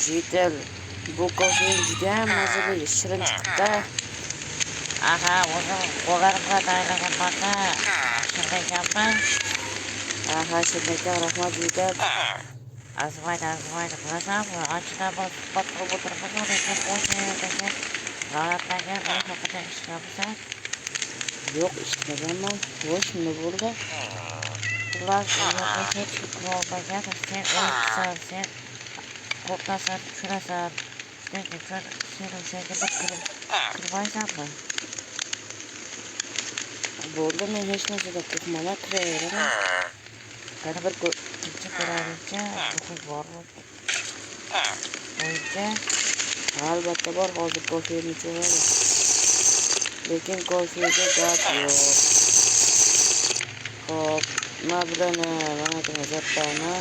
Jitel. Bu kofein judayam mazali, shirin chiqdi. Aha, o'zim qo'llarimga tayyorlagan marta shunday ekanman. Shunday rahmat Jitel. Azimaydi, bilasanmi? Anchadan beri suhbat qilib o'tiribmiz, lekin o'sha yerdagi la'natlangan uy haqida eshitganmisan? Yo'q, eshitmaganman. Voy, nima bo'ldi? Xullas, u yerga hech kim kirolmagan, sen o'yinchisan, sen ko'p narsani tushirasan. Shuning uchun sen o'sha yerga kirmaysanmi? Bo'ldi, men hech narsada qo'rqmayman, kiraveraman. Yana bir ikkinchi ko'raguncha muhim bormi? O'yincha Albatta bor, hozir kofeini ichaveradi. Lekin kofega gap yo'q. Xo'p, nima bilan mana buni zattani.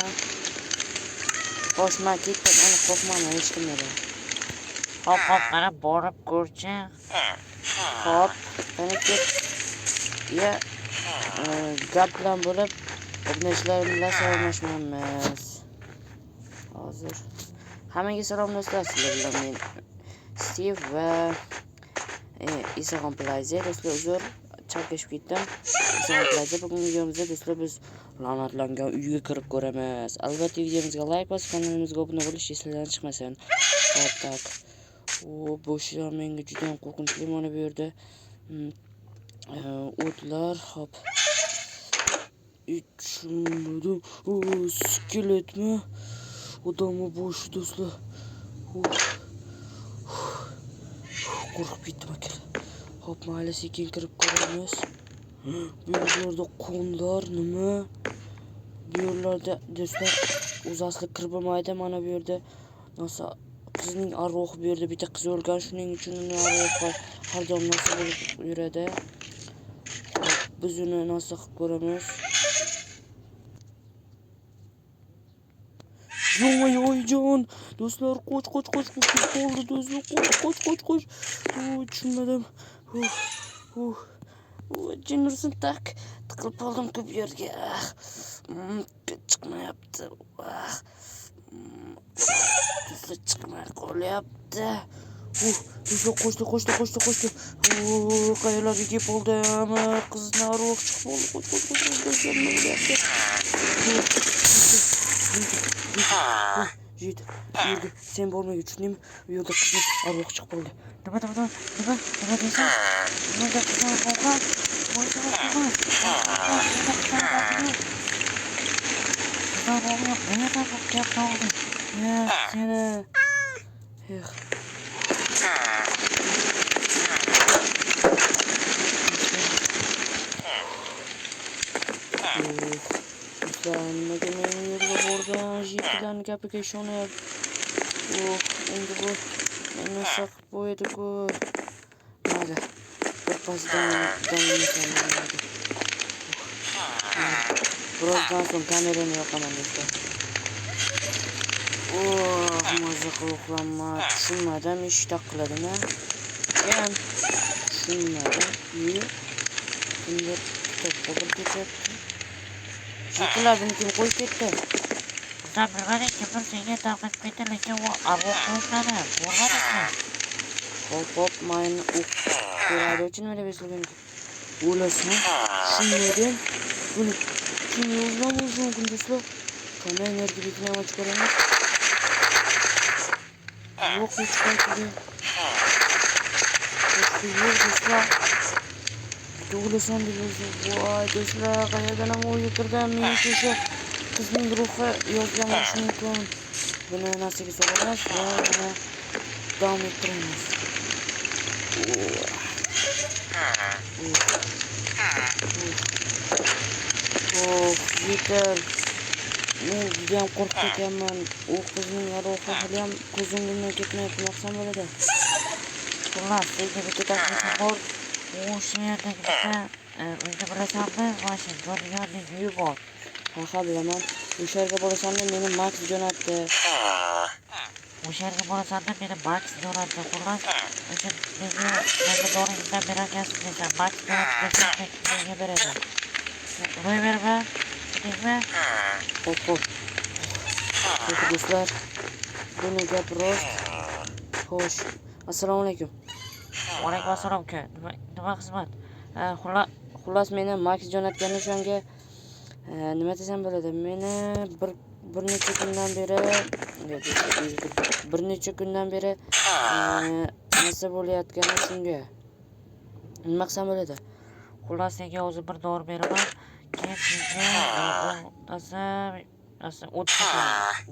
Xo'sh, men ketdim, ana qo'rqmayman hech kimdan. hop, mana borib ko'rchi. Xo'p, qani ket. Ya, gap bilan bo'lib, qatnashlar bilan salomlashmaymiz. Hozir hammaga salom do'stlar, sizlar bilan men Steve va Isaxon Plaza do'stlar, uzr chalkashib ketdim. Isaxon Plaza bugungi videomizda do'stlar biz la'natlangan uyga kirib ko'ramiz. Albatta videomizga like bosib, kanalimizga obuna bo'lish esingizdan chiqmasin. Hop tak. Bu shira menga juda ham qo'rqinchli mana bu yerda. O'tlar, hop. Tushunmadim. Skeletmi? Odamni boshi do'stlar. Qo'rqib ketdim aka. Hop, mayli sekin kirib ko'ramiz. Bu yerlarda qonlar nima? Bu yerlarda do'stlar o'zi asli kirib bo'lmaydi. Mana bu yerda narsa qizning arvohi bu yerda bitta qiz o'lgan, shuning uchun uning arvohi har doim narsa bo'lib yuradi. Biz uni narsa qilib ko'ramiz. Yo'q, do'stlar, qoch qoldi do'stlar, qoch. Tushunmadim. Jinursin tak tiqilib qoldim ko'p yerga. Chiqmayapti. Do'stlar, chiqmay qolyapti. Do'stlar, qochdi. Qayerlarga kelib qoldim? Qizni arvoh chiqib qoldi. Do'stlar, nima bo'lyapti? Jit, sen bo'lmaga tushundingmi? U yerda qizni arvoh chiqib qoldi. Nima deysan? Nima qizni qo'rqib? Nimaga men u yerga borgan jitlarni gapiga ishonyapti. Endi bu meni saqib qo'ydi-ku. Mayli, birpasdan birozdan so'ng kamerani yoqaman do'stlar. Maza qilib uxlanma. Tushunmadim, ish taqiladimi? Tushunmadim. Kimdir kitob o'qib ketyapti. Jitlar buni kim qo'yib ketdi? Sen bilmading, kimdir senga tarqatib ketdi, lekin u arvoh qo'yishmadi. Ko'rmadingmi? Hop, mayni ko'radi uchun nima deb eslagan? O'lasan? Tushunmadim. Buni kim yozgan bo'lishi mumkin do'stlar? Qanday energiya bekini ochib ko'ramiz? Yo'q, hech qanday. Yo'q do'stlar. O'lasan deb yozgan. Voy do'stlar, qayerdan ham o'yga kirdim? Menimcha o'sha qizning ruhi yozgan bo'lishi mumkin. Buni narsaga solamiz va davom ettiramiz. Yeter. Men juda ham qo'rqib ketganman. U qizning arvohi ham ko'zimdan ketmayapti, naqsam bo'ladi. Xullas, senga bitta taklifim bor. O'sha yerdagi bitta uyni bilasanmi? Mana Joniyorning uyi bor. Ha, bilaman. O'sha yerga borasanmi, meni Max jo'natdi. Xullas, o'sha menga doringizdan berarkansiz desam, Max jo'natdi desam, menga beradi. Uraverma, tushundingmi? Hop. Do'stlar, buni gap rost. Xo'sh, assalomu alaykum. Alaykum assalom uka. Nima xizmat? Xullas meni Max jo'natgan o'shanga nima desam bo'ladi? Meni bir necha kundan beri narsa bo'layotgani shunga. Nima qilsam bo'ladi? Xullas senga hozir bir dori beraman. Keyin senga o'tsa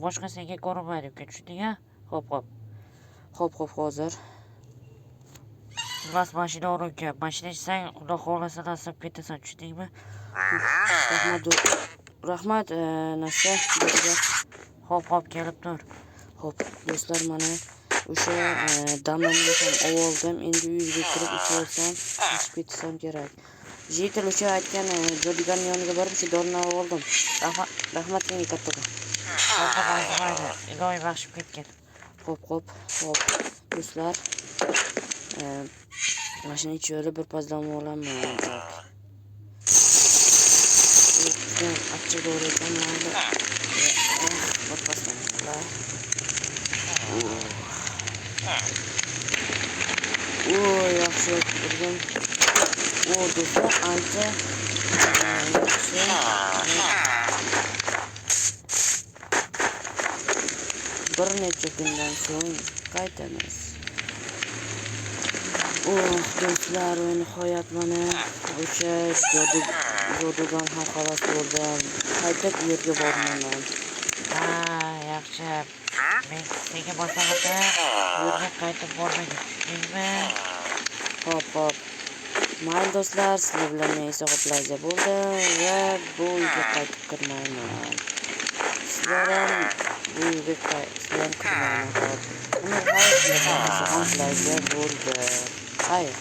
boshqa senga ko'rinmaydi uka, tushunding-a? Xo'p, hozir. Xullas mashina ur uka. Mashina ichsang, xudo xohlasa nasib ketasan, tushundingmi? Rahmat, narsa bergan. Xo'p, kelib tur. Xo'p, do'stlar, mana o'sha damlamni ham oldim. Endi uyga kirib ichaversam, ichib ketsam kerak. Jitil o'sha aytgan jo'digarning yoniga borib, o'sha dorini oldim. Rahmat senga kattaga. Mayli, iloyim yaxshi ketgan. Xo'p, do'stlar. Mashina ichida bir pazlama olaman. Achchiq dori ekan, mayli. Bir pazlama. Yaxshi turdim. Do'stlar, ancha yaxshi. Bir necha kundan so'ng qaytamiz. Do'stlar, nihoyat mana o'sha jodugan ham xalos bo'ldim. Qaytib u yerga bormayman. Yaxshi. Men senga maslahatim, bu yerga qaytib bormaydi, tushundingmi? Xo'p. Mayli do'stlar, sizlar bilan men esa xo'playza bo'ldim va bu uyga qaytib kirmayman. Sizlar ham bu uyga kirmayman. Uni xo'playza bo'ldi. Xayr.